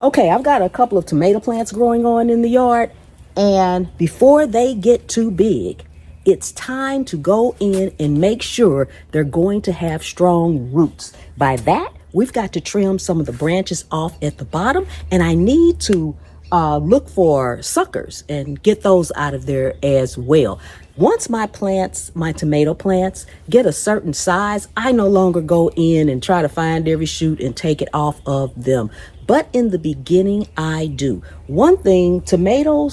Okay, I've got a couple of tomato plants growing on in the yard, and before they get too big, it's time to go in and make sure they're going to have strong roots. By that, we've got to trim some of the branches off at the bottom, and I need to look for suckers and get those out of there as well. Once my tomato plants, get a certain size, I no longer go in and try to find every shoot and take it off of them. But in the beginning, I do. One thing, tomato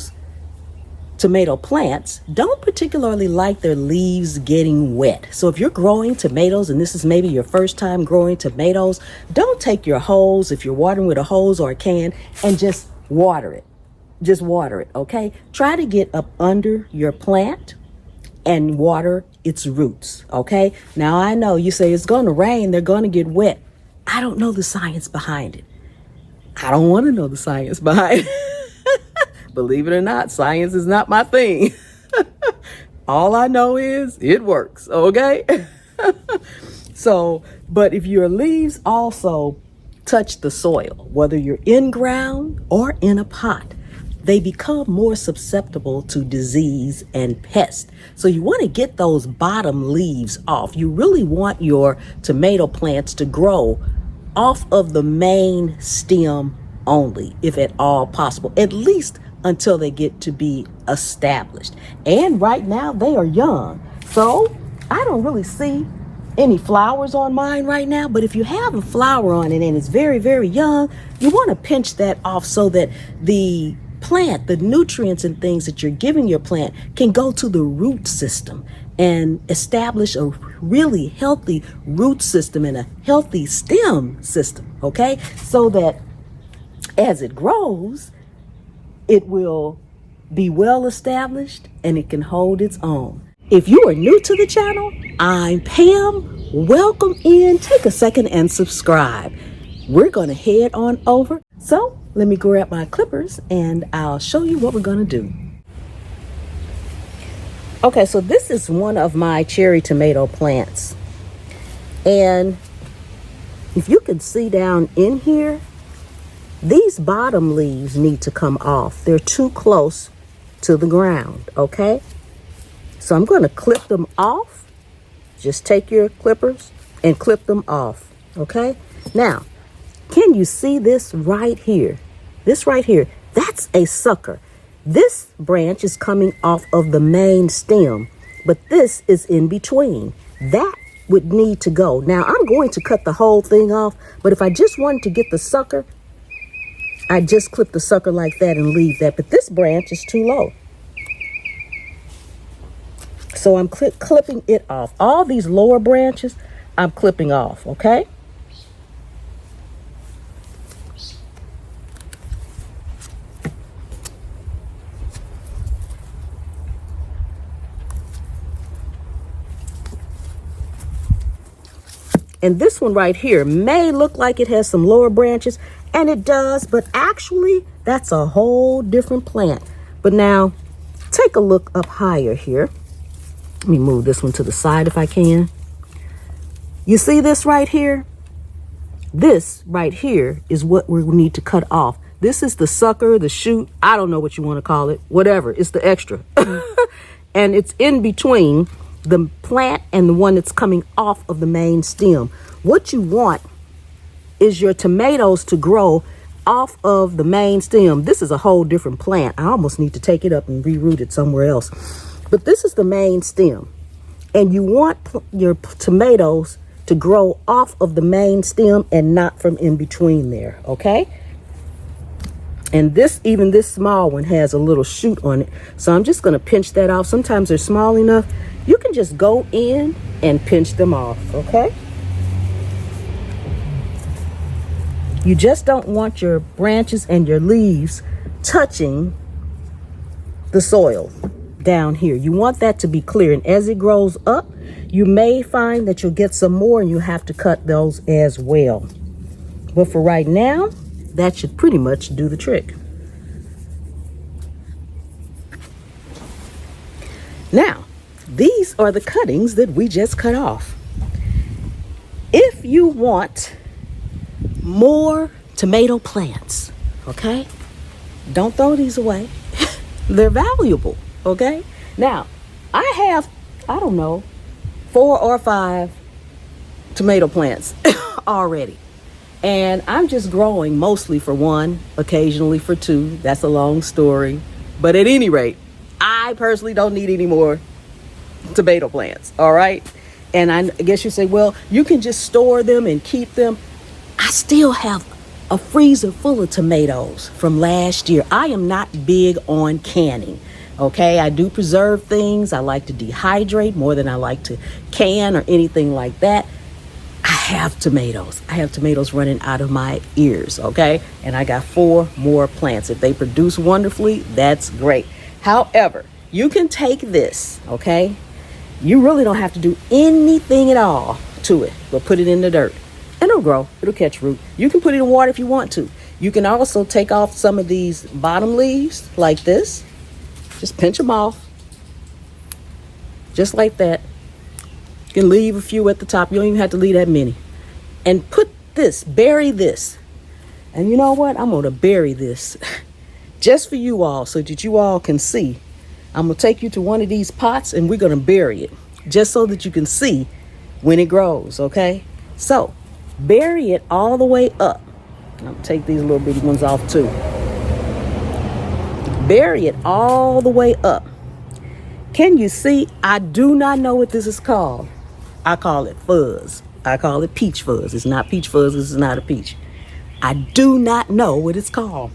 plants don't particularly like their leaves getting wet. So if you're growing tomatoes and this is maybe your first time growing tomatoes, don't take your hose, if you're watering with a hose or a can, and just water it. Just water it, okay? Try to get up under your plant and water its roots, okay? Now I know you say it's going to rain, they're going to get wet. I don't know the science behind it. I don't want to know the science behind it. Believe it or not, science is not my thing. All I know is it works, okay? But if your leaves also touch the soil, whether you're in ground or in a pot, they become more susceptible to disease and pest. So you want to get those bottom leaves off. You really want your tomato plants to grow off of the main stem only, if at all possible, at least until they get to be established. And right now they are young. So I don't really see any flowers on mine right now, but if you have a flower on it and it's very, very young, you want to pinch that off so that the plant, the nutrients and things that you're giving your plant can go to the root system and establish a really healthy root system and a healthy stem system, okay? So that as it grows, it will be well established and it can hold its own. If you are new to the channel, I'm Pam. Welcome in. Take a second and subscribe. We're going to head on over. So let me grab my clippers and I'll show you what we're going to do. Okay, so this is one of my cherry tomato plants. And if you can see down in here, these bottom leaves need to come off. They're too close to the ground, okay? So I'm going to clip them off. Just take your clippers and clip them off, okay? Now, can you see this right here? This right here, that's a sucker. This branch is coming off of the main stem, but this is in between. That would need to go. Now, I'm going to cut the whole thing off, but if I just wanted to get the sucker, I just clip the sucker like that and leave that. But this branch is too low. So I'm clipping it off. All these lower branches, I'm clipping off, okay? And this one right here may look like it has some lower branches, and it does, but actually that's a whole different plant. But now take a look up higher here. Let me move this one to the side if I can. You see this right here? This right here is what we need to cut off. This is the sucker, the shoot. I don't know what you want to call it. Whatever. It's the extra. And it's in between the plant and the one that's coming off of the main stem. What you want is your tomatoes to grow off of the main stem. This is a whole different plant. I almost need to take it up and reroot it somewhere else. But this is the main stem. And you want your tomatoes to grow off of the main stem and not from in between there, okay? And even this small one has a little shoot on it. So I'm just going to pinch that off. Sometimes they're small enough. You can just go in and pinch them off, okay? You just don't want your branches and your leaves touching the soil down here. You want that to be clear. And as it grows up, you may find that you'll get some more and you have to cut those as well. But for right now, that should pretty much do the trick. Now, these are the cuttings that we just cut off. If you want more tomato plants okay? Don't throw these away. They're valuable, okay? Now, I don't know, 4 or 5 tomato plants already. And I'm just growing mostly for 1, occasionally for 2. That's a long story. But at any rate, I personally don't need any more tomato plants, all right? And I guess you say, well, you can just store them and keep them. I still have a freezer full of tomatoes from last year. I am not big on canning, okay? I do preserve things. I like to dehydrate more than I like to can or anything like that. I have tomatoes. I have tomatoes running out of my ears, okay? And I got 4 more plants. If they produce wonderfully, that's great. However, you can take this, okay? You really don't have to do anything at all to it, but put it in the dirt. And it'll grow. It'll catch root. You can put it in water if you want to. You can also take off some of these bottom leaves like this. Just pinch them off. Just like that. You can leave a few at the top. You don't even have to leave that many. And put this, bury this. And you know what? I'm going to bury this just for you all so that you all can see. I'm going to take you to one of these pots and we're going to bury it just so that you can see when it grows, okay? So, bury it all the way up. I'm going to take these little bitty ones off too. Bury it all the way up. Can you see? I do not know what this is called. I call it fuzz. I call it peach fuzz. It's not peach fuzz. This is not a peach. I do not know what it's called.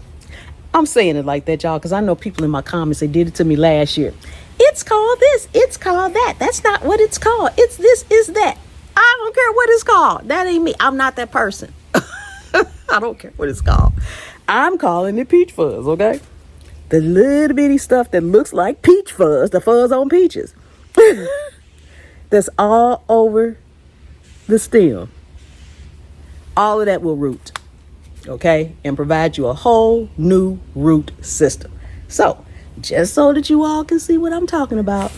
I'm saying it like that, y'all, because I know people in my comments, they did it to me last year. It's called this. It's called that. That's not what it's called. It's this, is that. I don't care what it's called. That ain't me. I'm not that person. I don't care what it's called. I'm calling it peach fuzz, okay? The little bitty stuff that looks like peach fuzz, the fuzz on peaches. That's all over the stem. All of that will root, okay? And provide you a whole new root system. So, just so that you all can see what I'm talking about,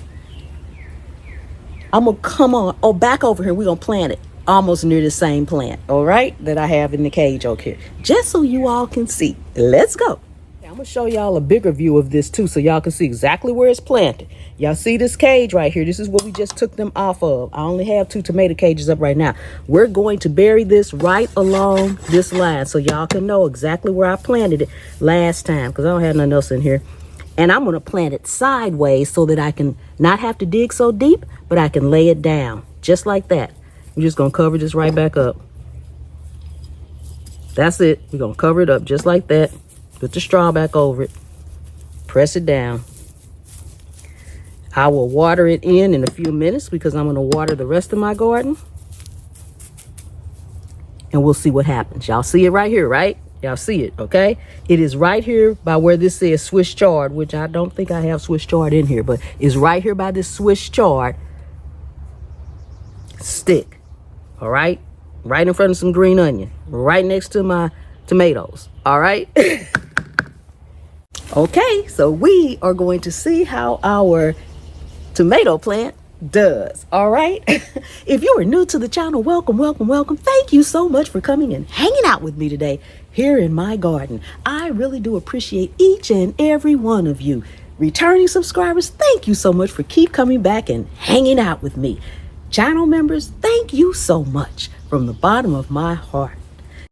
I'm going to come on, back over here. We're going to plant it almost near the same plant, all right, that I have in the cage over here. Just so you all can see. Let's go. I'm going to show y'all a bigger view of this too so y'all can see exactly where it's planted. Y'all see this cage right here? This is what we just took them off of. I only have 2 tomato cages up right now. We're going to bury this right along this line so y'all can know exactly where I planted it last time because I don't have nothing else in here. And I'm going to plant it sideways so that I can not have to dig so deep, but I can lay it down just like that. We're just going to cover this right back up. That's it. We're going to cover it up just like that. Put the straw back over it. Press it down. I will water it in a few minutes because I'm going to water the rest of my garden. And we'll see what happens. Y'all see it right here, right? Y'all see it, okay? It is right here by where this says Swiss chard, which I don't think I have Swiss chard in here, but it's right here by this Swiss chard stick, all right? Right in front of some green onion, right next to my tomatoes, all right? Okay, so we are going to see how our tomato plant does, all right? If you are new to the channel, welcome, welcome, welcome. Thank you so much for coming and hanging out with me today here in my garden. I really do appreciate each and every one of you. Returning subscribers, thank you so much for keep coming back and hanging out with me. Channel members, thank you so much from the bottom of my heart.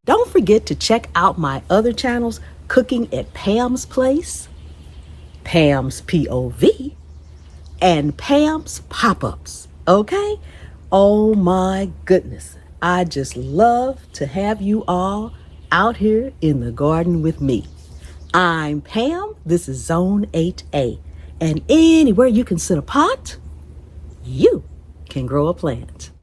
Don't forget to check out my other channels, Cooking at Pam's Place, Pam's POV, and Pam's Pop-Ups, okay? Oh my goodness. I just love to have you all out here in the garden with me. I'm Pam, this is Zone 8A, and anywhere you can sit a pot, you can grow a plant.